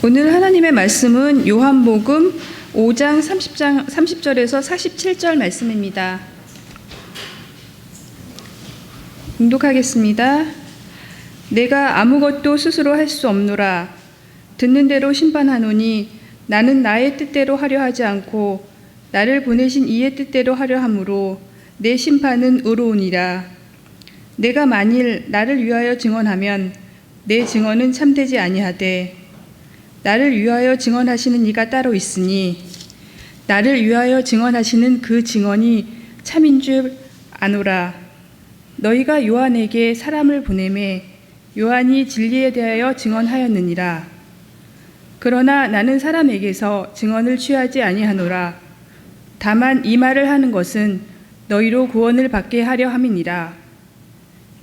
오늘 하나님의 말씀은 요한복음 5장 30절에서 47절 말씀입니다. 봉독하겠습니다. 내가 아무것도 스스로 할 수 없노라. 듣는 대로 심판하노니 나는 나의 뜻대로 하려 하지 않고 나를 보내신 이의 뜻대로 하려 함으로 내 심판은 의로우니라. 내가 만일 나를 위하여 증언하면 내 증언은 참되지 아니하되 나를 위하여 증언하시는 이가 따로 있으니 나를 위하여 증언하시는 그 증언이 참인 줄 아노라. 너희가 요한에게 사람을 보내매 요한이 진리에 대하여 증언하였느니라. 그러나 나는 사람에게서 증언을 취하지 아니하노라. 다만 이 말을 하는 것은 너희로 구원을 받게 하려 함이니라.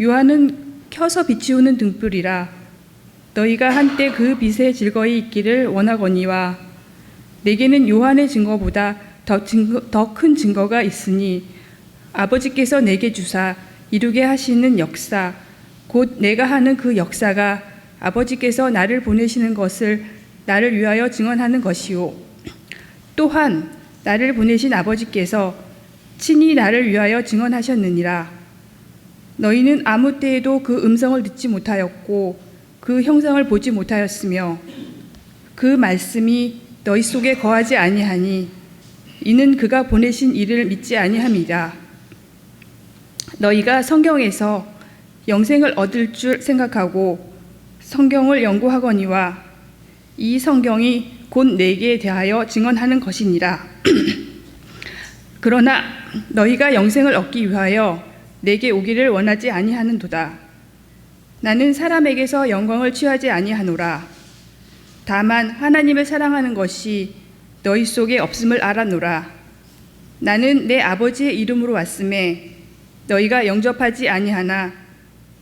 요한은 켜서 비치우는 등불이라. 너희가 한때 그 빛에 즐거이 있기를 원하거니와 내게는 요한의 증거보다 더 큰 증거가 있으니 아버지께서 내게 주사 이루게 하시는 역사 곧 내가 하는 그 역사가 아버지께서 나를 보내시는 것을 나를 위하여 증언하는 것이요 또한 나를 보내신 아버지께서 친히 나를 위하여 증언하셨느니라. 너희는 아무 때에도 그 음성을 듣지 못하였고 그 형상을 보지 못하였으며 그 말씀이 너희 속에 거하지 아니하니 이는 그가 보내신 이를 믿지 아니함이라. 너희가 성경에서 영생을 얻을 줄 생각하고 성경을 연구하거니와 이 성경이 곧 내게 대하여 증언하는 것이니라. 그러나 너희가 영생을 얻기 위하여 내게 오기를 원하지 아니하는도다. 나는 사람에게서 영광을 취하지 아니하노라. 다만 하나님을 사랑하는 것이 너희 속에 없음을 알아노라. 나는 내 아버지의 이름으로 왔음에 너희가 영접하지 아니하나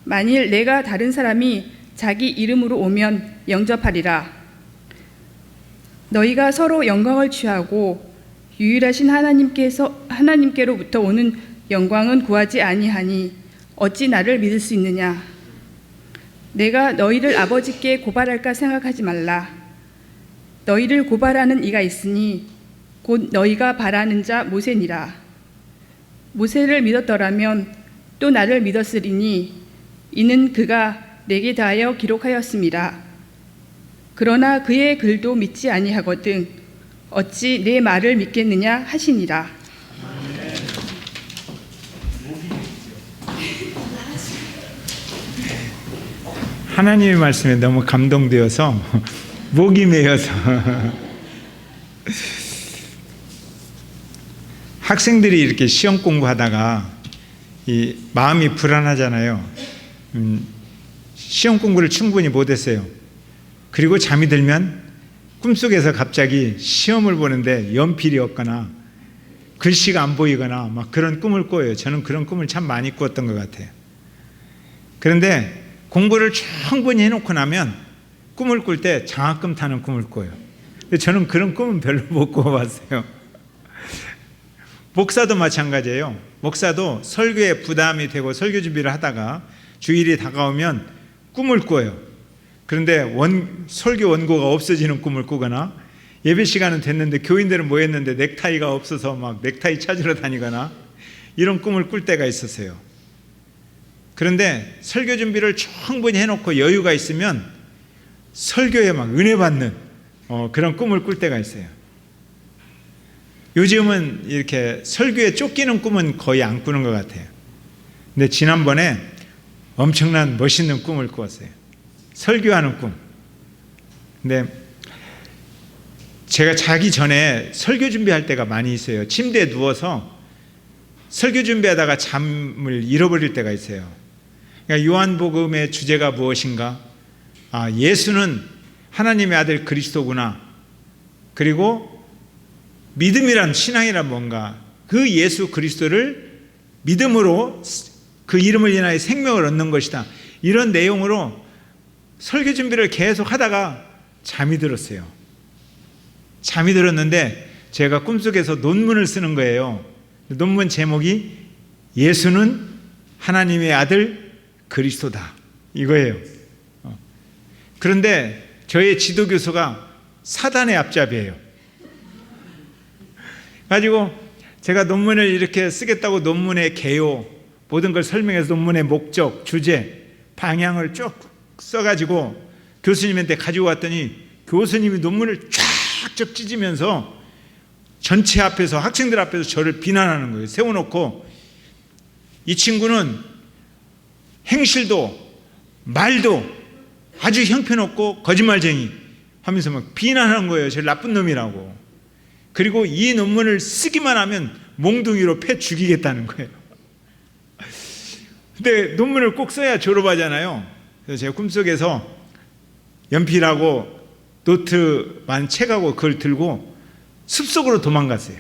만일 내가 다른 사람이 자기 이름으로 오면 영접하리라. 너희가 서로 영광을 취하고 유일하신 하나님께로부터 오는 영광은 구하지 아니하니 어찌 나를 믿을 수 있느냐. 내가 너희를 아버지께 고발할까 생각하지 말라. 너희를 고발하는 이가 있으니 곧 너희가 바라는 자 모세니라. 모세를 믿었더라면 또 나를 믿었으리니 이는 그가 내게 대하여 기록하였음이라. 그러나 그의 글도 믿지 아니하거든 어찌 내 말을 믿겠느냐 하시니라. 하나님의 말씀에 너무 감동되어서 목이 메어서 학생들이 이렇게 시험 공부하다가 이 마음이 불안하잖아요. 시험 공부를 충분히 못했어요. 그리고 잠이 들면 꿈속에서 갑자기 시험을 보는데 연필이 없거나 글씨가 안 보이거나 막 그런 꿈을 꿔요. 저는 그런 꿈을 참 많이 꿨던 것 같아요. 그런데 공부를 충분히 해놓고 나면 꿈을 꿀 때 장학금 타는 꿈을 꿔요. 근데 저는 그런 꿈은 별로 못 꿔봤어요. 목사도 마찬가지예요. 목사도 설교에 부담이 되고 설교 준비를 하다가 주일이 다가오면 꿈을 꿔요. 그런데 설교 원고가 없어지는 꿈을 꾸거나 예배 시간은 됐는데 교인들은 모였는데 넥타이가 없어서 막 넥타이 찾으러 다니거나 이런 꿈을 꿀 때가 있었어요. 그런데 설교 준비를 충분히 해놓고 여유가 있으면 설교에 막 은혜 받는 그런 꿈을 꿀 때가 있어요. 요즘은 이렇게 설교에 쫓기는 꿈은 거의 안 꾸는 것 같아요. 근데 지난번에 엄청난 멋있는 꿈을 꾸었어요. 설교하는 꿈. 근데 제가 자기 전에 설교 준비할 때가 많이 있어요. 침대에 누워서 설교 준비하다가 잠을 잃어버릴 때가 있어요. 그러니까 요한복음의 주제가 무엇인가? 예수는 하나님의 아들 그리스도구나. 그리고 믿음이란 신앙이란 뭔가? 그 예수 그리스도를 믿음으로 그 이름을 인하여 생명을 얻는 것이다. 이런 내용으로 설교 준비를 계속 하다가 잠이 들었어요. 잠이 들었는데 제가 꿈속에서 논문을 쓰는 거예요. 논문 제목이 예수는 하나님의 아들 그리스도다 이거예요. 그런데 저의 지도교수가 사단의 앞잡이에요. 가지고 제가 논문을 이렇게 쓰겠다고 논문의 개요, 모든 걸 설명해서 논문의 목적, 주제, 방향을 쭉 써가지고 교수님한테 가지고 왔더니 교수님이 논문을 쫙 찢으면서 전체 앞에서, 학생들 앞에서 저를 비난하는 거예요. 세워놓고 이 친구는 행실도 말도 아주 형편없고 거짓말쟁이 하면서 막 비난하는 거예요. 제일 나쁜 놈이라고. 그리고 이 논문을 쓰기만 하면 몽둥이로 패 죽이겠다는 거예요. 근데 논문을 꼭 써야 졸업하잖아요. 그래서 제가 꿈속에서 연필하고 노트만 책하고 그걸 들고 숲속으로 도망갔어요.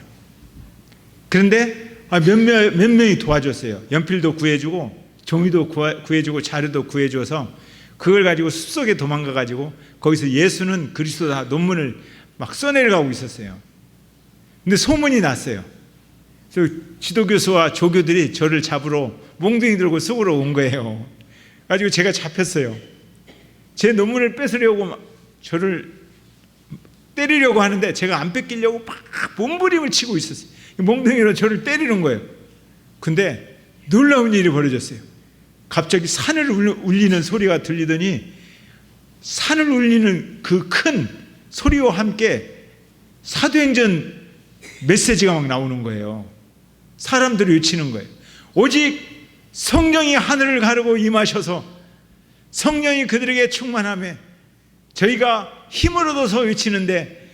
그런데 몇 명이 도와줬어요. 연필도 구해주고 종이도 구해주고 자료도 구해줘서 그걸 가지고 숲속에 도망가가지고 거기서 예수는 그리스도다 논문을 막 써내려가고 있었어요. 근데 소문이 났어요. 그래서 지도교수와 조교들이 저를 잡으러 몽둥이 들고 숲으로 온 거예요. 가지고 제가 잡혔어요. 제 논문을 뺏으려고 막 저를 때리려고 하는데 제가 안 뺏기려고 막 몸부림을 치고 있었어요. 몽둥이로 저를 때리는 거예요. 근데 놀라운 일이 벌어졌어요. 갑자기 산을 울리는 소리가 들리더니 산을 울리는 그 큰 소리와 함께 사도행전 메시지가 막 나오는 거예요. 사람들이 외치는 거예요. 오직 성령이 하늘을 가르고 임하셔서 성령이 그들에게 충만하며 저희가 힘을 얻어서 외치는데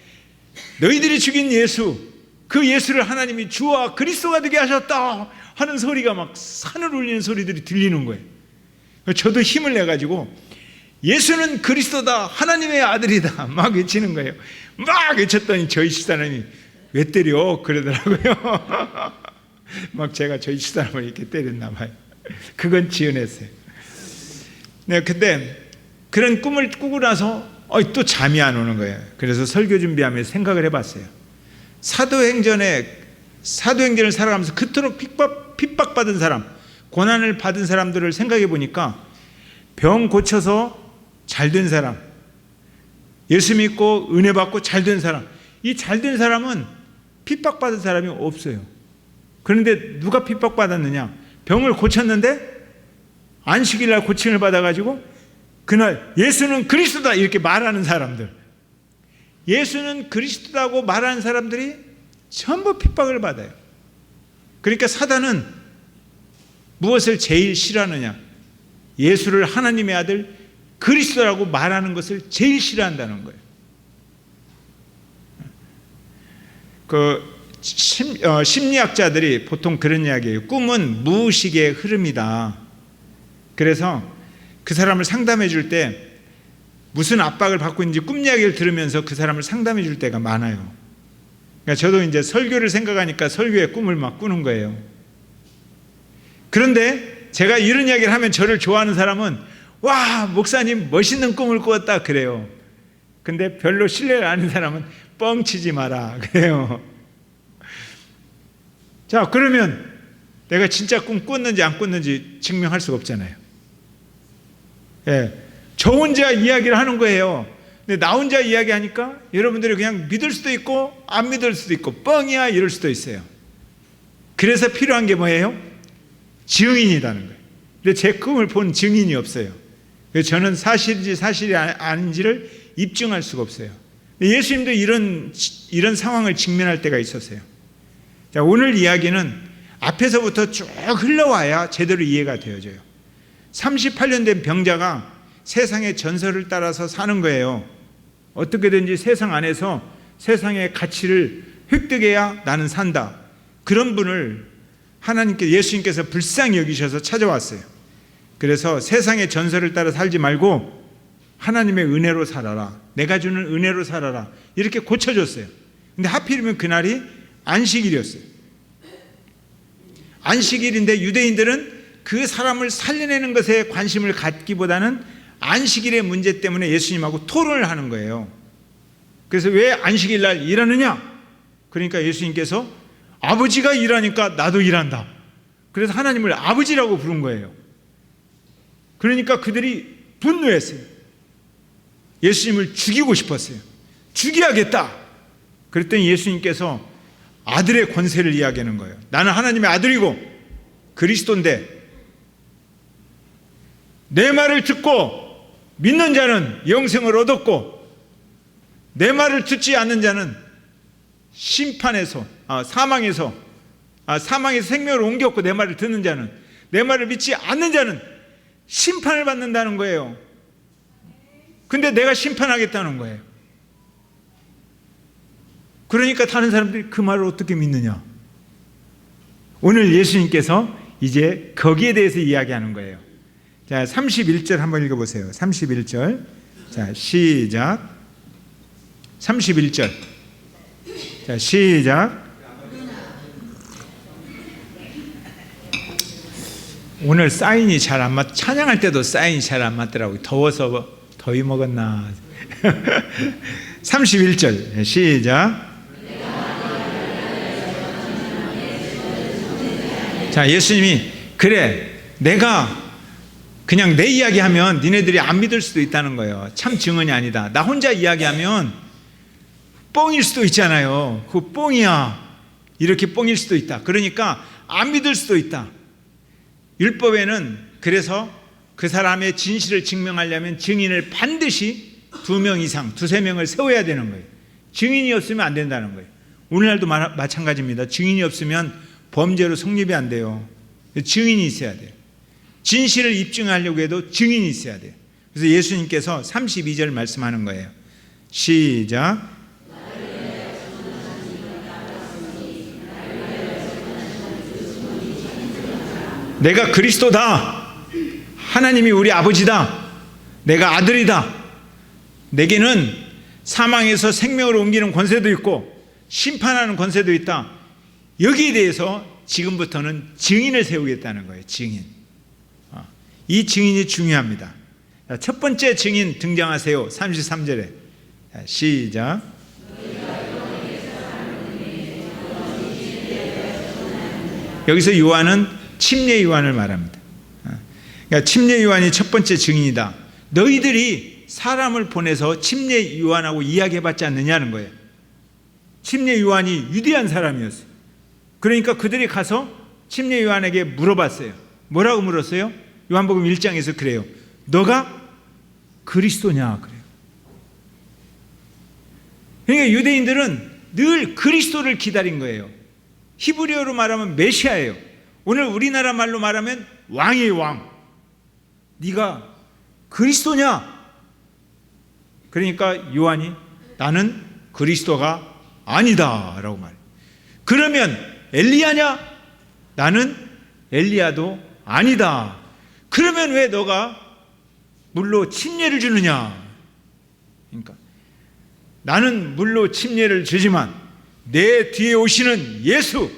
너희들이 죽인 예수, 그 예수를 하나님이 주와 그리스도가 되게 하셨다 하는 소리가 막 산을 울리는 소리들이 들리는 거예요. 저도 힘을 내가지고 예수는 그리스도다, 하나님의 아들이다 막 외치는 거예요. 막 외쳤더니 저희 집사람이 왜 때려? 그러더라고요. 막 제가 저희 집사람을 이렇게 때렸나 봐요. 그건 지어냈어요. 네, 근데 그런 꿈을 꾸고 나서 또 잠이 안 오는 거예요. 그래서 설교 준비하면서 생각을 해봤어요. 사도행전을 살아가면서 그토록 핍박받은 사람, 고난을 받은 사람들을 생각해 보니까 병 고쳐서 잘된 사람, 예수 믿고 은혜 받고 잘된 사람, 이 잘된 사람은 핍박받은 사람이 없어요. 그런데 누가 핍박받았느냐? 병을 고쳤는데 안식일 날 고침을 받아가지고 그날 예수는 그리스도다 이렇게 말하는 사람들, 예수는 그리스도라고 말하는 사람들이 전부 핍박을 받아요. 그러니까 사단은 무엇을 제일 싫어하느냐? 예수를 하나님의 아들 그리스도라고 말하는 것을 제일 싫어한다는 거예요. 심리학자들이 보통 그런 이야기예요. 꿈은 무의식의 흐름이다. 그래서 그 사람을 상담해 줄 때 무슨 압박을 받고 있는지 꿈 이야기를 들으면서 그 사람을 상담해 줄 때가 많아요. 그러니까 저도 이제 설교를 생각하니까 설교의 꿈을 막 꾸는 거예요. 그런데 제가 이런 이야기를 하면 저를 좋아하는 사람은 와, 목사님 멋있는 꿈을 꾸었다 그래요. 근데 별로 신뢰를 안 하는 사람은 뻥치지 마라 그래요. 자, 그러면 내가 진짜 꿈 꿨는지 안 꿨는지 증명할 수가 없잖아요. 예, 저 혼자 이야기를 하는 거예요. 근데 나 혼자 이야기하니까 여러분들이 그냥 믿을 수도 있고 안 믿을 수도 있고 뻥이야 이럴 수도 있어요. 그래서 필요한 게 뭐예요? 증인이라는 거예요. 근데 제 꿈을 본 증인이 없어요. 그래서 저는 사실인지 사실이 아닌지를 입증할 수가 없어요. 예수님도 이런 상황을 직면할 때가 있었어요. 자, 오늘 이야기는 앞에서부터 쭉 흘러와야 제대로 이해가 되어져요. 38년 된 병자가 세상의 전설을 따라서 사는 거예요. 어떻게든지 세상 안에서 세상의 가치를 획득해야 나는 산다. 그런 분을 예수님께서 불쌍히 여기셔서 찾아왔어요. 그래서 세상의 전설을 따라 살지 말고 하나님의 은혜로 살아라. 내가 주는 은혜로 살아라. 이렇게 고쳐줬어요. 근데 하필이면 그날이 안식일이었어요. 안식일인데 유대인들은 그 사람을 살려내는 것에 관심을 갖기보다는 안식일의 문제 때문에 예수님하고 토론을 하는 거예요. 그래서 왜 안식일 날 일하느냐? 그러니까 예수님께서 아버지가 일하니까 나도 일한다. 그래서 하나님을 아버지라고 부른 거예요. 그러니까 그들이 분노했어요. 예수님을 죽이고 싶었어요. 죽여야겠다. 그랬더니 예수님께서 아들의 권세를 이야기하는 거예요. 나는 하나님의 아들이고 그리스도인데 내 말을 듣고 믿는 자는 영생을 얻었고 내 말을 듣지 않는 자는 사망에서 생명을 옮겼고 내 말을 듣는 자는, 내 말을 믿지 않는 자는 심판을 받는다는 거예요. 근데 내가 심판하겠다는 거예요. 그러니까 다른 사람들이 그 말을 어떻게 믿느냐? 오늘 예수님께서 이제 거기에 대해서 이야기하는 거예요. 자, 31절 한번 읽어보세요. 31절. 자, 시작. 31절. 자, 시작. 오늘 사인이 잘 안 맞, 찬양할 때도 사인이 잘 안 맞더라고요. 더워서 더위 먹었나. 31절. 시작. 자, 예수님이 그래, 내가 그냥 내 이야기하면 니네들이 안 믿을 수도 있다는 거예요. 참 증언이 아니다. 나 혼자 이야기하면 뻥일 수도 있잖아요. 그 뻥이야. 이렇게 뻥일 수도 있다. 그러니까 안 믿을 수도 있다. 율법에는 그래서 그 사람의 진실을 증명하려면 증인을 반드시 2명 이상, 2~3명을 세워야 되는 거예요. 증인이 없으면 안 된다는 거예요. 오늘날도 마찬가지입니다. 증인이 없으면 범죄로 성립이 안 돼요. 증인이 있어야 돼요. 진실을 입증하려고 해도 증인이 있어야 돼요. 그래서 예수님께서 32절 말씀하는 거예요. 시작. 내가 그리스도다. 하나님이 우리 아버지다. 내가 아들이다. 내게는 사망에서 생명으로 옮기는 권세도 있고 심판하는 권세도 있다. 여기에 대해서 지금부터는 증인을 세우겠다는 거예요. 증인. 이 증인이 중요합니다. 첫 번째 증인 등장하세요. 33절에. 시작. 여기서 요한은 침례 요한을 말합니다. 그러니까 침례 요한이 첫 번째 증인이다. 너희들이 사람을 보내서 침례 요한하고 이야기해봤지 않느냐는 거예요. 침례 요한이 위대한 사람이었어요. 그러니까 그들이 가서 침례 요한에게 물어봤어요. 뭐라고 물었어요? 요한복음 1장에서 그래요. 너가 그리스도냐? 그래요. 그러니까 유대인들은 늘 그리스도를 기다린 거예요. 히브리어로 말하면 메시아예요. 오늘 우리나라 말로 말하면 왕이에요, 왕. 네가 그리스도냐? 그러니까 요한이 나는 그리스도가 아니다 라고 말해요. 그러면 엘리야냐? 나는 엘리야도 아니다. 그러면 왜 너가 물로 침례를 주느냐? 그러니까 나는 물로 침례를 주지만 내 뒤에 오시는 예수,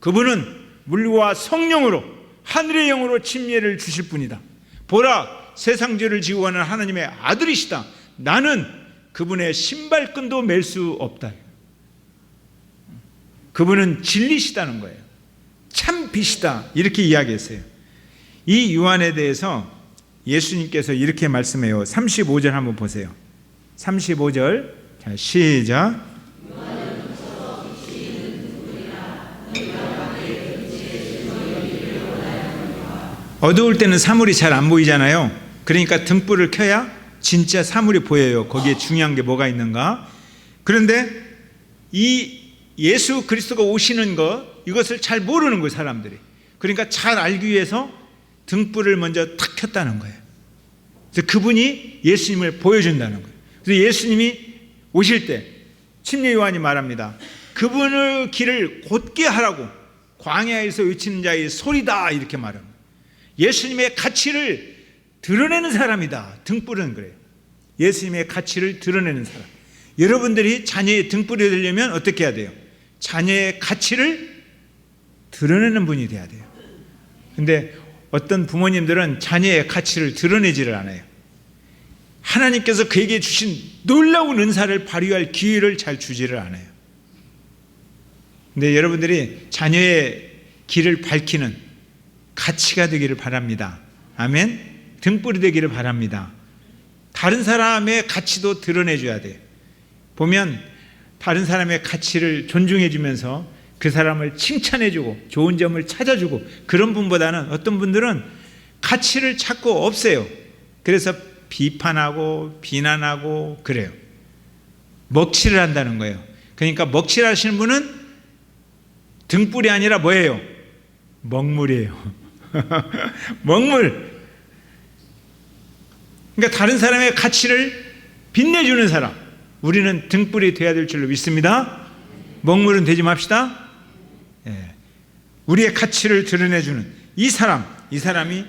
그분은 물과 성령으로 하늘의 영으로 침례를 주실 분이다. 보라, 세상 죄를 지고 가는 하나님의 아들이시다. 나는 그분의 신발끈도 맬 수 없다. 그분은 진리시다는 거예요. 참 빛이다. 이렇게 이야기했어요. 이 요한에 대해서 예수님께서 이렇게 말씀해요. 35절 한번 보세요. 35절. 자, 시작. 어두울 때는 사물이 잘 안 보이잖아요. 그러니까 등불을 켜야 진짜 사물이 보여요. 거기에 중요한 게 뭐가 있는가. 그런데 이 예수 그리스도가 오시는 것, 이것을 잘 모르는 거예요, 사람들이. 그러니까 잘 알기 위해서 등불을 먼저 탁 켰다는 거예요. 그래서 그분이 예수님을 보여준다는 거예요. 그래서 예수님이 오실 때 침례 요한이 말합니다. 그분의 길을 곧게 하라고 광야에서 외치는 자의 소리다, 이렇게 말합니다. 예수님의 가치를 드러내는 사람이다. 등불은 그래요. 예수님의 가치를 드러내는 사람. 여러분들이 자녀의 등불이 되려면 어떻게 해야 돼요? 자녀의 가치를 드러내는 분이 돼야 돼요. 근데 어떤 부모님들은 자녀의 가치를 드러내지를 않아요. 하나님께서 그에게 주신 놀라운 은사를 발휘할 기회를 잘 주지를 않아요. 근데 여러분들이 자녀의 길을 밝히는 가치가 되기를 바랍니다. 아멘. 등불이 되기를 바랍니다. 다른 사람의 가치도 드러내줘야 돼요. 보면 다른 사람의 가치를 존중해주면서 그 사람을 칭찬해주고 좋은 점을 찾아주고 그런 분보다는 어떤 분들은 가치를 찾고 없애요. 그래서 비판하고 비난하고 그래요. 먹칠을 한다는 거예요. 그러니까 먹칠하시는 분은 등불이 아니라 뭐예요? 먹물이에요. 먹물. 그러니까 다른 사람의 가치를 빛내주는 사람, 우리는 등불이 되어야 될 줄로 믿습니다. 먹물은 되지 맙시다. 예. 우리의 가치를 드러내주는 이 사람이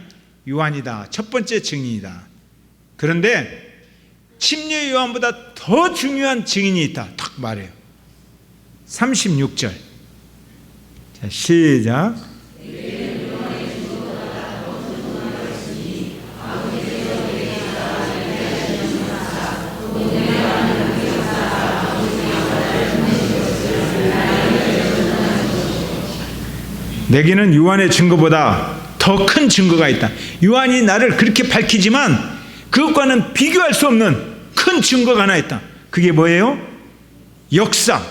요한이다. 첫 번째 증인이다. 그런데 침례 요한보다 더 중요한 증인이 있다. 탁 말해요. 36절. 자, 시작. 내게는 요한의 증거보다 더 큰 증거가 있다. 요한이 나를 그렇게 밝히지만 그것과는 비교할 수 없는 큰 증거가 하나 있다. 그게 뭐예요? 역사.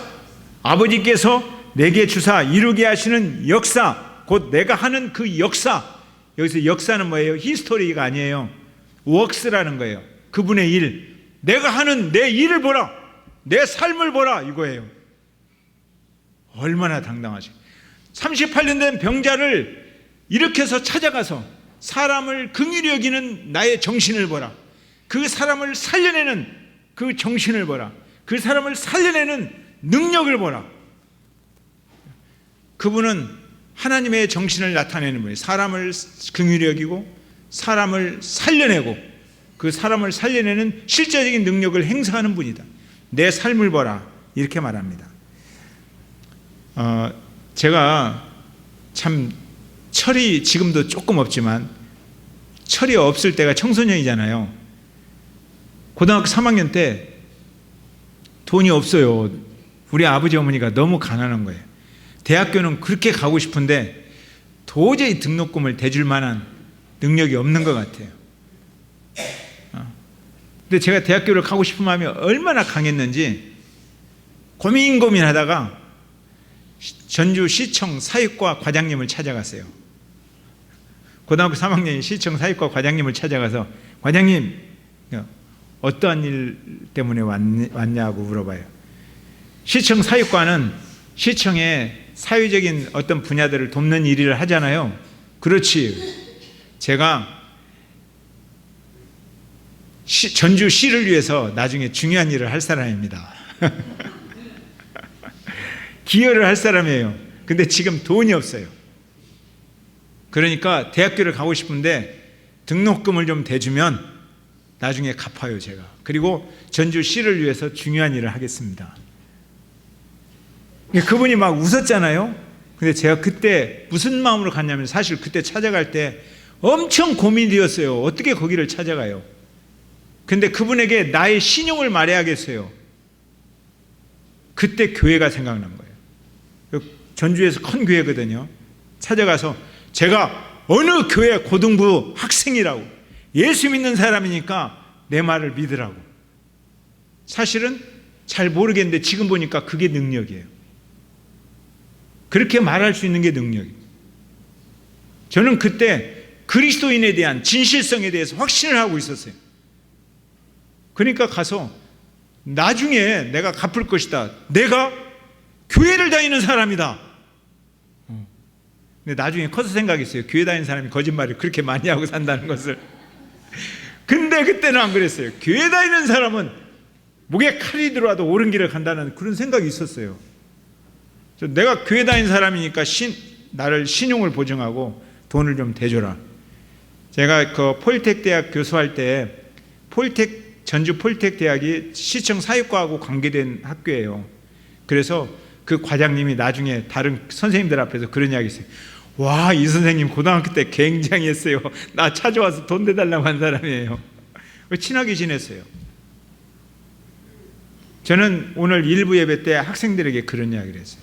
아버지께서 내게 주사 이루게 하시는 역사, 곧 내가 하는 그 역사. 여기서 역사는 뭐예요? 히스토리가 아니에요. 웍스라는 거예요. 그분의 일. 내가 하는 내 일을 보라. 내 삶을 보라. 이거예요. 얼마나 당당하지. 38년 된 병자를 일으켜서 찾아가서 사람을 긍휼히 여기는 나의 정신을 보라. 그 사람을 살려내는 그 정신을 보라. 그 사람을 살려내는 능력을 보라. 그분은 하나님의 정신을 나타내는 분이에요. 사람을 긍휼히 여기고 사람을 살려내고 그 사람을 살려내는 실제적인 능력을 행사하는 분이다. 내 삶을 보라. 이렇게 말합니다. 제가 참 철이 지금도 조금 없지만 철이 없을 때가 청소년이잖아요. 고등학교 3학년 때 돈이 없어요. 우리 아버지 어머니가 너무 가난한 거예요. 대학교는 그렇게 가고 싶은데 도저히 등록금을 대줄 만한 능력이 없는 것 같아요. 근데 제가 대학교를 가고 싶은 마음이 얼마나 강했는지 고민하다가 전주시청 사회과 과장님을 찾아갔어요. 고등학교 3학년 시청 사회과 과장님을 찾아가서 과장님 어떠한 일 때문에 왔냐고 물어봐요. 시청 사회과는 시청의 사회적인 어떤 분야들을 돕는 일을 하잖아요. 그렇지. 제가 전주시를 위해서 나중에 중요한 일을 할 사람입니다. 기여를 할 사람이에요. 근데 지금 돈이 없어요. 그러니까 대학교를 가고 싶은데 등록금을 좀 대주면 나중에 갚아요, 제가. 그리고 전주시를 위해서 중요한 일을 하겠습니다. 그분이 막 웃었잖아요. 근데 제가 그때 무슨 마음으로 갔냐면 사실 그때 찾아갈 때 엄청 고민이 되었어요. 어떻게 거기를 찾아가요? 근데 그분에게 나의 신용을 말해야겠어요. 그때 교회가 생각난 거예요. 전주에서 큰 교회거든요. 찾아가서 제가 어느 교회 고등부 학생이라고 예수 믿는 사람이니까 내 말을 믿으라고. 사실은 잘 모르겠는데 지금 보니까 그게 능력이에요. 그렇게 말할 수 있는 게 능력이에요. 저는 그때 그리스도인에 대한 진실성에 대해서 확신을 하고 있었어요. 그러니까 가서 나중에 내가 갚을 것이다. 내가 교회를 다니는 사람이다. 근데 나중에 커서 생각했어요. 교회 다니는 사람이 거짓말을 그렇게 많이 하고 산다는 것을. 근데 그때는 안 그랬어요. 교회 다니는 사람은 목에 칼이 들어와도 옳은 길을 간다는 그런 생각이 있었어요. 내가 교회 다니는 사람이니까 나를 신용을 보증하고 돈을 좀 대줘라. 제가 그 폴텍 대학 교수할 때 전주 폴텍 대학이 시청 사회과하고 관계된 학교예요. 그래서 그 과장님이 나중에 다른 선생님들 앞에서 그런 이야기 했어요. 와, 이 선생님 고등학교 때 굉장히 했어요. 나 찾아와서 돈 대달라고 한 사람이에요. 친하게 지냈어요. 저는 오늘 일부 예배 때 학생들에게 그런 이야기를 했어요.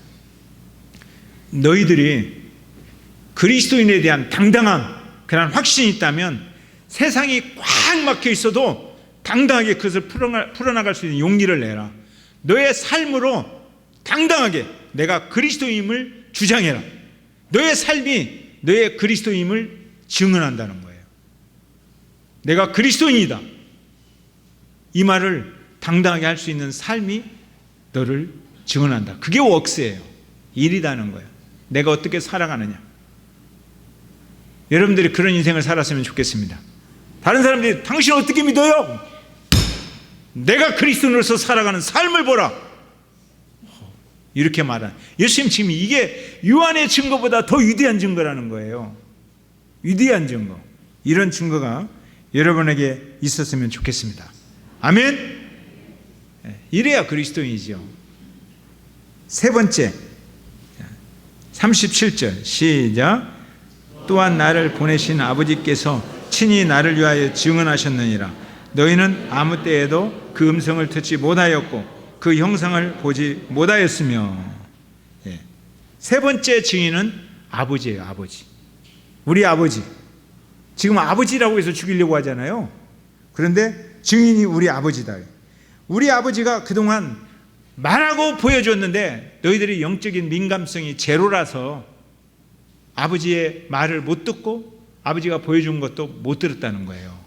너희들이 그리스도인에 대한 당당한 그런 확신이 있다면 세상이 꽉 막혀 있어도 당당하게 그것을 풀어나갈 수 있는 용기를 내라. 너의 삶으로 당당하게 내가 그리스도임을 주장해라. 너의 삶이 너의 그리스도임을 증언한다는 거예요. 내가 그리스도인이다. 이 말을 당당하게 할 수 있는 삶이 너를 증언한다. 그게 웍스예요. 일이라는 거예요. 내가 어떻게 살아가느냐. 여러분들이 그런 인생을 살았으면 좋겠습니다. 다른 사람들이 당신 어떻게 믿어요? 내가 그리스도인으로서 살아가는 삶을 보라. 이렇게 말한 예수님, 지금 이게 요한의 증거보다 더 위대한 증거라는 거예요. 위대한 증거. 이런 증거가 여러분에게 있었으면 좋겠습니다. 아멘. 이래야 그리스도인이죠. 세 번째 37절 시작. 또한 나를 보내신 아버지께서 친히 나를 위하여 증언하셨느니라. 너희는 아무 때에도 그 음성을 듣지 못하였고 그 형상을 보지 못하였으며. 세 번째 증인은 아버지예요. 아버지. 우리 아버지. 지금 아버지라고 해서 죽이려고 하잖아요. 그런데 증인이 우리 아버지다. 우리 아버지가 그동안 말하고 보여줬는데 너희들이 영적인 민감성이 제로라서 아버지의 말을 못 듣고 아버지가 보여준 것도 못 들었다는 거예요.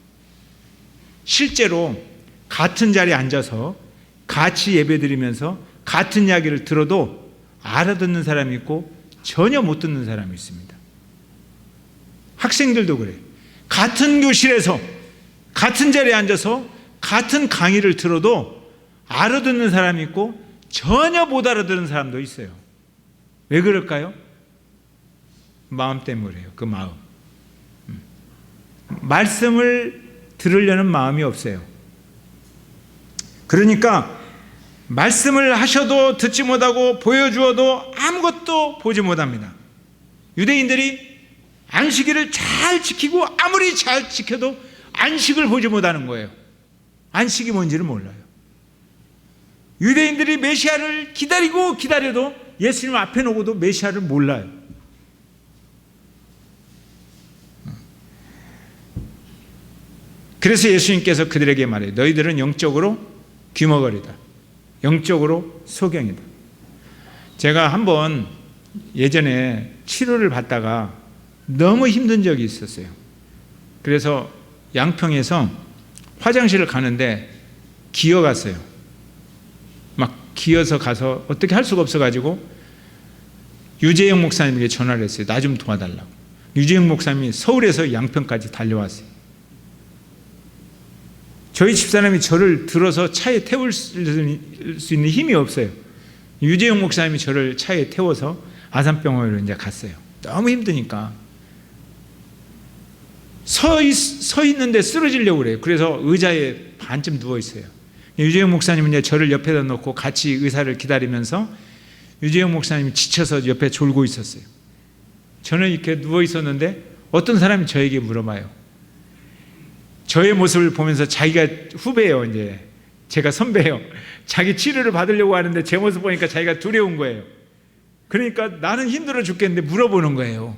실제로 같은 자리에 앉아서 같이 예배드리면서 같은 이야기를 들어도 알아듣는 사람이 있고 전혀 못 듣는 사람이 있습니다. 학생들도 그래요. 같은 교실에서 같은 자리에 앉아서 같은 강의를 들어도 알아듣는 사람이 있고 전혀 못 알아듣는 사람도 있어요. 왜 그럴까요? 마음 때문에 그래요. 그 마음. 말씀을 들으려는 마음이 없어요. 그러니까 말씀을 하셔도 듣지 못하고 보여주어도 아무것도 보지 못합니다. 유대인들이 안식일을 잘 지키고 아무리 잘 지켜도 안식을 보지 못하는 거예요. 안식이 뭔지를 몰라요. 유대인들이 메시아를 기다리고 기다려도 예수님 앞에 놓고도 메시아를 몰라요. 그래서 예수님께서 그들에게 말해요. 너희들은 영적으로 귀머거리다. 영적으로 소경이다. 제가 한번 예전에 치료를 받다가 너무 힘든 적이 있었어요. 그래서 양평에서 화장실을 가는데 기어갔어요. 막 기어서 가서 어떻게 할 수가 없어가지고 유재영 목사님에게 전화를 했어요. 나 좀 도와달라고. 유재영 목사님이 서울에서 양평까지 달려왔어요. 저희 집사람이 저를 들어서 차에 태울 수 있는 힘이 없어요. 유재영 목사님이 저를 차에 태워서 아산병원으로 이제 갔어요. 너무 힘드니까. 서 있는데 쓰러지려고 그래요. 그래서 의자에 반쯤 누워 있어요. 유재영 목사님은 이제 저를 옆에다 놓고 같이 의사를 기다리면서 유재영 목사님이 지쳐서 옆에 졸고 있었어요. 저는 이렇게 누워 있었는데 어떤 사람이 저에게 물어봐요. 저의 모습을 보면서 자기가 후배예요. 이제 제가 선배예요. 자기 치료를 받으려고 하는데 제 모습 보니까 자기가 두려운 거예요. 그러니까 나는 힘들어 죽겠는데 물어보는 거예요.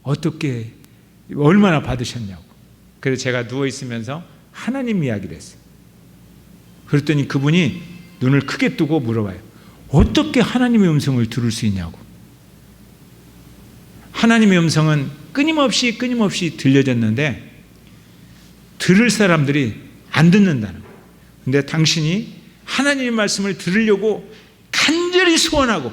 어떻게 얼마나 받으셨냐고. 그래서 제가 누워 있으면서 하나님 이야기를 했어요. 그랬더니 그분이 눈을 크게 뜨고 물어봐요. 어떻게 하나님의 음성을 들을 수 있냐고. 하나님의 음성은 끊임없이 들려졌는데 들을 사람들이 안 듣는다는 거예요. 근데 당신이 하나님의 말씀을 들으려고 간절히 소원하고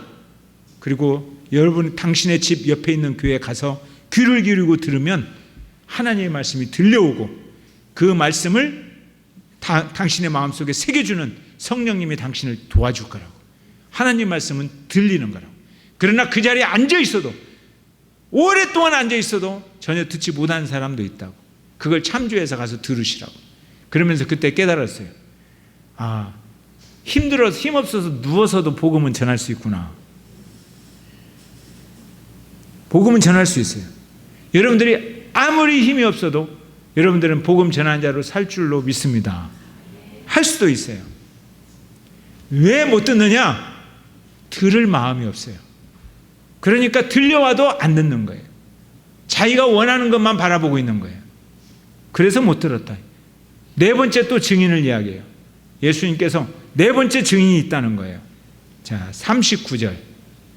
그리고 여러분 당신의 집 옆에 있는 교회에 가서 귀를 기울이고 들으면 하나님의 말씀이 들려오고 그 말씀을 당신의 마음속에 새겨주는 성령님이 당신을 도와줄 거라고. 하나님의 말씀은 들리는 거라고. 그러나 그 자리에 앉아 있어도 오랫동안 앉아 있어도 전혀 듣지 못하는 사람도 있다고. 그걸 참조해서 가서 들으시라고. 그러면서 그때 깨달았어요. 아, 힘들어서 힘없어서 누워서도 복음은 전할 수 있구나. 복음은 전할 수 있어요. 여러분들이 아무리 힘이 없어도 여러분들은 복음 전하는 자로 살 줄로 믿습니다. 할 수도 있어요. 왜 못 듣느냐? 들을 마음이 없어요. 그러니까 들려와도 안 듣는 거예요. 자기가 원하는 것만 바라보고 있는 거예요. 그래서 못 들었다. 네 번째 또 증인을 이야기해요. 예수님께서 네 번째 증인이 있다는 거예요. 자, 39절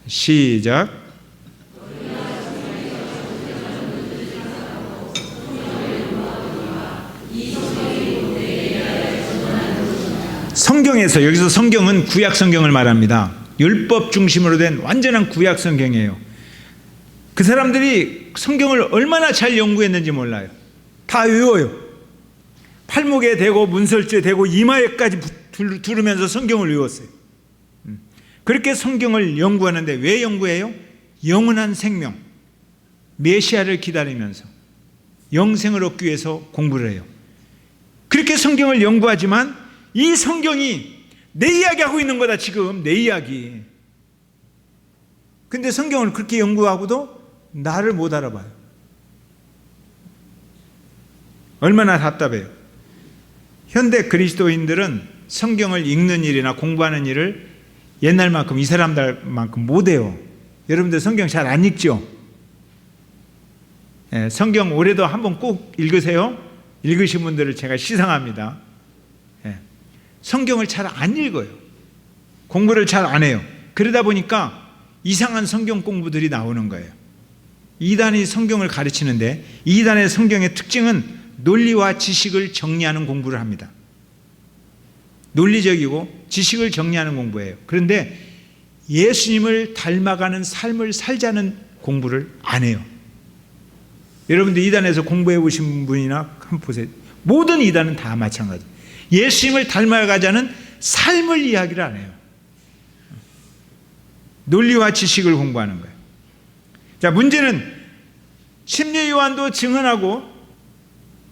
시작. 성경에서, 여기서 성경은 구약 성경을 말합니다. 율법 중심으로 된 완전한 구약 성경이에요. 그 사람들이 성경을 얼마나 잘 연구했는지 몰라요. 다 외워요. 팔목에 대고 문설주에 대고 이마에까지 두르면서 성경을 외웠어요. 그렇게 성경을 연구하는데 왜 연구해요? 영원한 생명, 메시아를 기다리면서 영생을 얻기 위해서 공부를 해요. 그렇게 성경을 연구하지만 이 성경이 내 이야기하고 있는 거다. 지금 내 이야기. 근데 성경을 그렇게 연구하고도 나를 못 알아봐요. 얼마나 답답해요. 현대 그리스도인들은 성경을 읽는 일이나 공부하는 일을 옛날만큼, 이 사람들만큼 못해요. 여러분들 성경 잘 안 읽죠? 예, 성경 올해도 한번 꼭 읽으세요. 읽으신 분들을 제가 시상합니다. 예, 성경을 잘 안 읽어요. 공부를 잘 안 해요. 그러다 보니까 이상한 성경 공부들이 나오는 거예요. 이단이 성경을 가르치는데, 이단의 성경의 특징은 논리와 지식을 정리하는 공부를 합니다. 논리적이고 지식을 정리하는 공부예요. 그런데 예수님을 닮아가는 삶을 살자는 공부를 안 해요. 여러분들 이단에서 공부해 보신 분이나 한번 보세요. 모든 이단은 다 마찬가지. 예수님을 닮아가자는 삶을 이야기를 안 해요. 논리와 지식을 공부하는 거예요. 자, 문제는 침례 요한도 증언하고,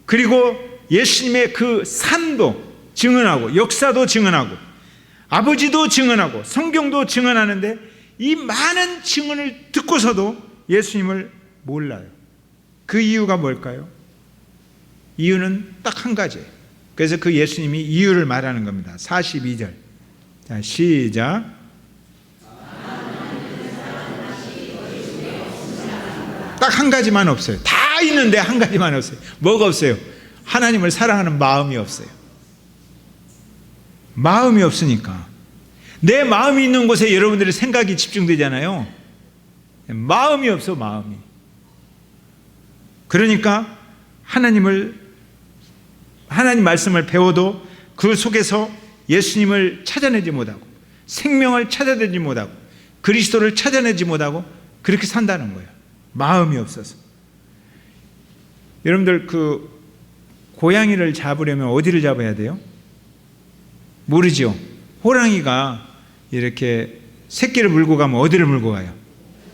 그리고 예수님의 그 삶도 증언하고, 역사도 증언하고, 아버지도 증언하고, 성경도 증언하는데 이 많은 증언을 듣고서도 예수님을 몰라요. 그 이유가 뭘까요? 이유는 딱 한 가지예요. 그래서 그 예수님이 이유를 말하는 겁니다. 42절. 자, 시작. 딱 한 가지만 없어요. 다 있는데 한 가지만 없어요. 뭐가 없어요? 하나님을 사랑하는 마음이 없어요. 마음이 없으니까. 내 마음이 있는 곳에 여러분들의 생각이 집중되잖아요. 마음이 없어, 마음이. 그러니까 하나님 말씀을 배워도 그 속에서 예수님을 찾아내지 못하고, 생명을 찾아내지 못하고, 그리스도를 찾아내지 못하고 그렇게 산다는 거예요. 마음이 없어서. 여러분들 그 고양이를 잡으려면 어디를 잡아야 돼요? 모르죠. 호랑이가 이렇게 새끼를 물고 가면 어디를 물고 가요?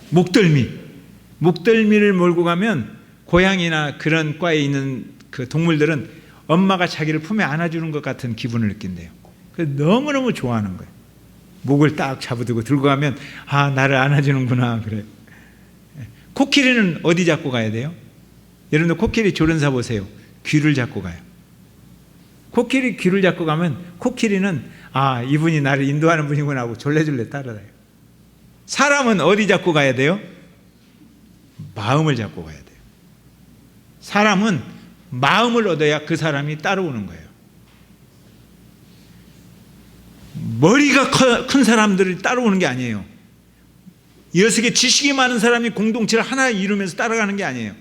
목덜미를 몰고 가면 고양이나 그런 과에 있는 그 동물들은 엄마가 자기를 품에 안아주는 것 같은 기분을 느낀대요. 그래서 너무너무 좋아하는 거예요. 목을 딱 잡아두고 들고 가면, 아, 나를 안아주는구나, 그래요. 코끼리는 어디 잡고 가야 돼요? 여러분들 코끼리 조련사 보세요. 귀를 잡고 가요. 코끼리 귀를 잡고 가면 코끼리는, 아, 이분이 나를 인도하는 분이구나 하고 졸래졸래 따라다요. 사람은 어디 잡고 가야 돼요? 마음을 잡고 가야 돼요. 사람은 마음을 얻어야 그 사람이 따라오는 거예요. 머리가 큰 사람들이 따라오는 게 아니에요. 이어서 지식이 많은 사람이 공동체를 하나 이루면서 따라가는 게 아니에요.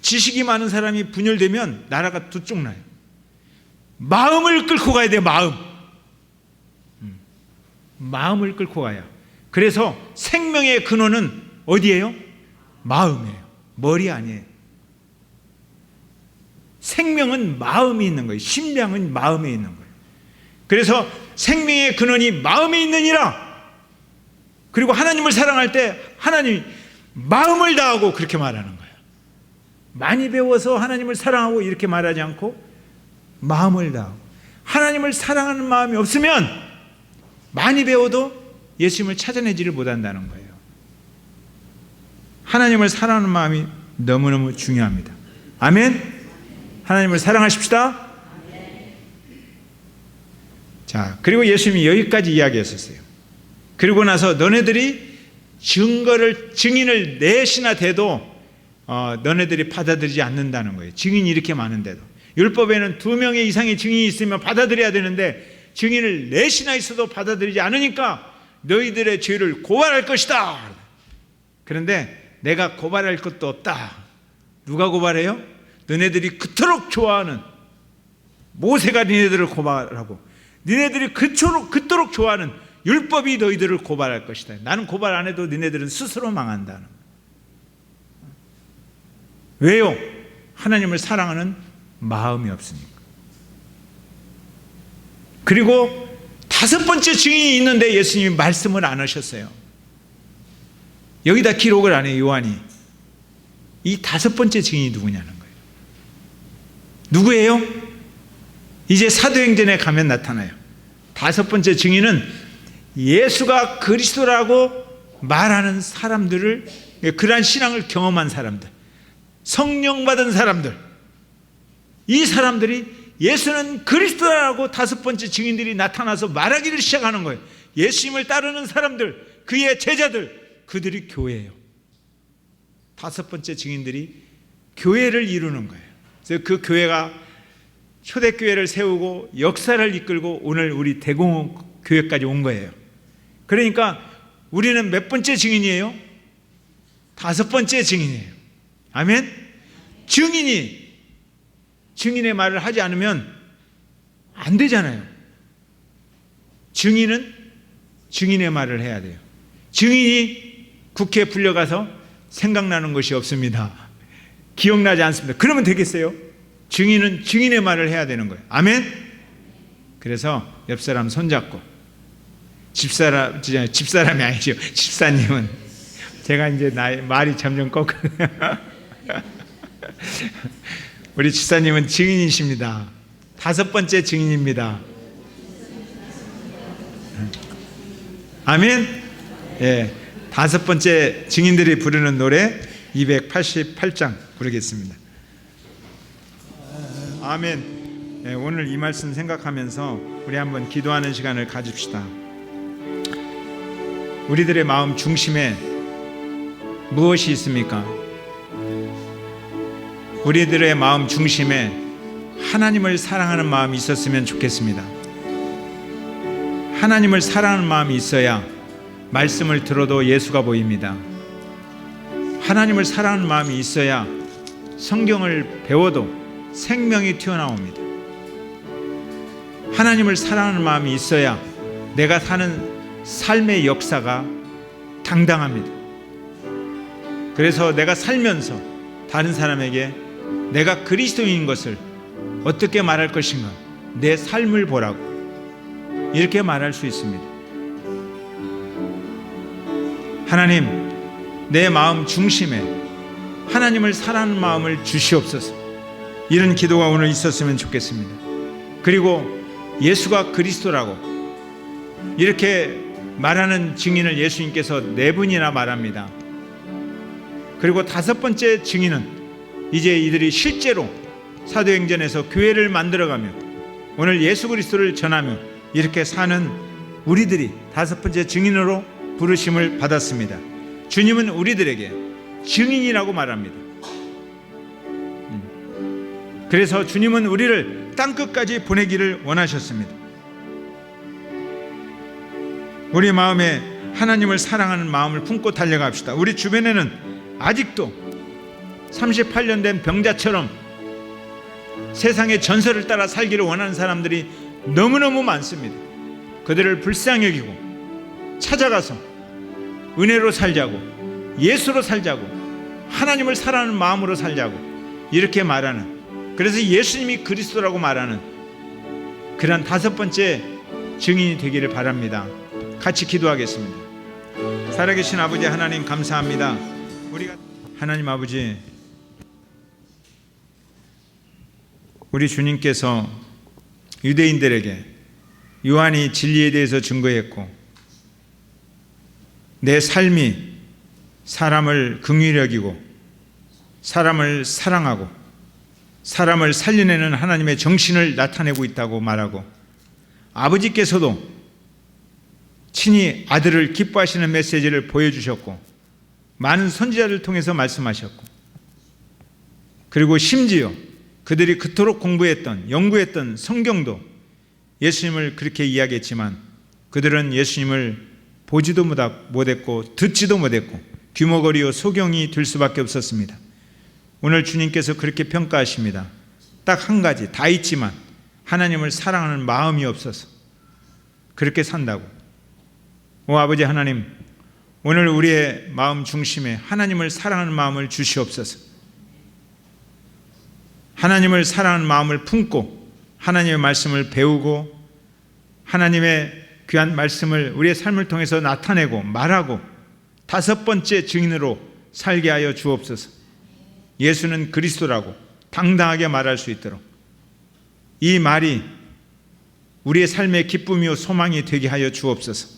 지식이 많은 사람이 분열되면 나라가 두 쪽 나요. 마음을 끌고 가야 돼요. 마음을 끌고 가야. 그래서 생명의 근원은 어디예요? 마음이에요. 머리 아니에요. 생명은 마음이 있는 거예요. 심장은 마음에 있는 거예요. 그래서 생명의 근원이 마음에 있느니라. 그리고 하나님을 사랑할 때 하나님이 마음을 다하고 그렇게 말하는 거예요. 많이 배워서 하나님을 사랑하고 이렇게 말하지 않고 마음을 다하고. 하나님을 사랑하는 마음이 없으면 많이 배워도 예수님을 찾아내지를 못한다는 거예요. 하나님을 사랑하는 마음이 너무너무 중요합니다. 아멘. 하나님을 사랑하십시다. 자, 그리고 예수님이 여기까지 이야기했었어요. 그리고 나서 너네들이 증인을 넷이나 대도 너네들이 받아들이지 않는다는 거예요. 증인이 이렇게 많은데도. 율법에는 2명의 이상의 증인이 있으면 받아들여야 되는데 증인을 넷이나 있어도 받아들이지 않으니까 너희들의 죄를 고발할 것이다. 그런데 내가 고발할 것도 없다. 누가 고발해요? 너네들이 그토록 좋아하는 모세가 니네들을 고발하고 니네들이 그토록 좋아하는 율법이 너희들을 고발할 것이다. 나는 고발 안 해도 니네들은 스스로 망한다는 거예요. 왜요? 하나님을 사랑하는 마음이 없으니까. 그리고 다섯 번째 증인이 있는데 예수님이 말씀을 안 하셨어요. 여기다 기록을 안 해요, 요한이. 이 다섯 번째 증인이 누구냐는 거예요. 누구예요? 이제 사도행전에 가면 나타나요. 다섯 번째 증인은 예수가 그리스도라고 말하는 사람들을, 그러한 신앙을 경험한 사람들, 성령 받은 사람들, 이 사람들이 예수는 그리스도라고 다섯 번째 증인들이 나타나서 말하기를 시작하는 거예요. 예수님을 따르는 사람들, 그의 제자들, 그들이 교회예요. 다섯 번째 증인들이 교회를 이루는 거예요. 그래서 그 교회가 초대교회를 세우고 역사를 이끌고 오늘 우리 대공교회까지 온 거예요. 그러니까 우리는 몇 번째 증인이에요? 다섯 번째 증인이에요. 아멘? 증인의 말을 하지 않으면 안 되잖아요. 증인은 증인의 말을 해야 돼요. 증인이 국회에 불려가서 생각나는 것이 없습니다. 기억나지 않습니다. 그러면 되겠어요? 증인은 증인의 말을 해야 되는 거예요. 아멘? 그래서 옆 사람 손잡고, 집사람이 아니죠. 집사님은 제가 이제 말이 점점 꺾거든요. 우리 집사님은 증인이십니다. 다섯 번째 증인입니다. 아멘? 예, 다섯 번째 증인들이 부르는 노래 288장 부르겠습니다. 아멘. 예, 오늘 이 말씀 생각하면서 우리 한번 기도하는 시간을 가집시다. 우리들의 마음 중심에 무엇이 있습니까? 우리들의 마음 중심에 하나님을 사랑하는 마음이 있었으면 좋겠습니다. 하나님을 사랑하는 마음이 있어야 말씀을 들어도 예수가 보입니다. 하나님을 사랑하는 마음이 있어야 성경을 배워도 생명이 튀어나옵니다. 하나님을 사랑하는 마음이 있어야 내가 사는 삶의 역사가 당당합니다. 그래서 내가 살면서 다른 사람에게 내가 그리스도인인 것을 어떻게 말할 것인가, 내 삶을 보라고 이렇게 말할 수 있습니다. 하나님, 내 마음 중심에 하나님을 사랑하는 마음을 주시옵소서. 이런 기도가 오늘 있었으면 좋겠습니다. 그리고 예수가 그리스도라고 이렇게 말하는 증인을 예수님께서 네 분이나 말합니다. 그리고 다섯 번째 증인은 이제 이들이 실제로 사도행전에서 교회를 만들어가며 오늘 예수 그리스도를 전하며 이렇게 사는 우리들이 다섯 번째 증인으로 부르심을 받았습니다. 주님은 우리들에게 증인이라고 말합니다. 그래서 주님은 우리를 땅끝까지 보내기를 원하셨습니다. 우리 마음에 하나님을 사랑하는 마음을 품고 달려갑시다. 우리 주변에는 아직도 38년 된 병자처럼 세상의 전설을 따라 살기를 원하는 사람들이 너무너무 많습니다. 그들을 불쌍히 여기고 찾아가서 은혜로 살자고, 예수로 살자고, 하나님을 사랑하는 마음으로 살자고 이렇게 말하는, 그래서 예수님이 그리스도라고 말하는 그런 다섯 번째 증인이 되기를 바랍니다. 같이 기도하겠습니다. 살아계신 아버지 하나님, 감사합니다. 우리가 하나님 아버지, 우리 주님께서 유대인들에게 요한이 진리에 대해서 증거했고 내 삶이 사람을 긍휼히 여기고 사람을 사랑하고 사람을 살려내는 하나님의 정신을 나타내고 있다고 말하고, 아버지께서도 친히 아들을 기뻐하시는 메시지를 보여주셨고 많은 선지자를 통해서 말씀하셨고, 그리고 심지어 그들이 그토록 공부했던 연구했던 성경도 예수님을 그렇게 이야기했지만 그들은 예수님을 보지도 못했고 듣지도 못했고 귀머거리요 소경이 될 수밖에 없었습니다. 오늘 주님께서 그렇게 평가하십니다. 딱 한 가지, 다 있지만 하나님을 사랑하는 마음이 없어서 그렇게 산다고. 오 아버지 하나님, 오늘 우리의 마음 중심에 하나님을 사랑하는 마음을 주시옵소서. 하나님을 사랑하는 마음을 품고 하나님의 말씀을 배우고 하나님의 귀한 말씀을 우리의 삶을 통해서 나타내고 말하고 다섯 번째 증인으로 살게 하여 주옵소서. 예수는 그리스도라고 당당하게 말할 수 있도록 이 말이 우리의 삶의 기쁨이요 소망이 되게 하여 주옵소서.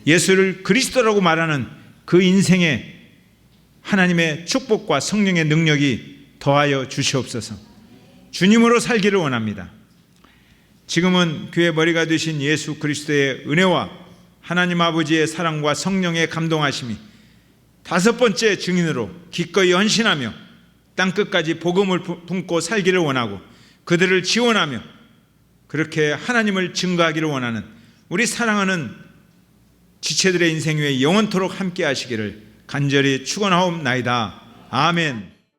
예수를 그리스도라고 말하는 그 인생에 하나님의 축복과 성령의 능력이 더하여 주시옵소서. 주님으로 살기를 원합니다. 지금은 교회 머리가 되신 예수 그리스도의 은혜와 하나님 아버지의 사랑과 성령의 감동하심이 다섯 번째 증인으로 기꺼이 헌신하며 땅끝까지 복음을 품고 살기를 원하고 그들을 지원하며 그렇게 하나님을 증거하기를 원하는 우리 사랑하는 지체들의 인생 위에 영원토록 함께 하시기를 간절히 축원하옵나이다. 아멘.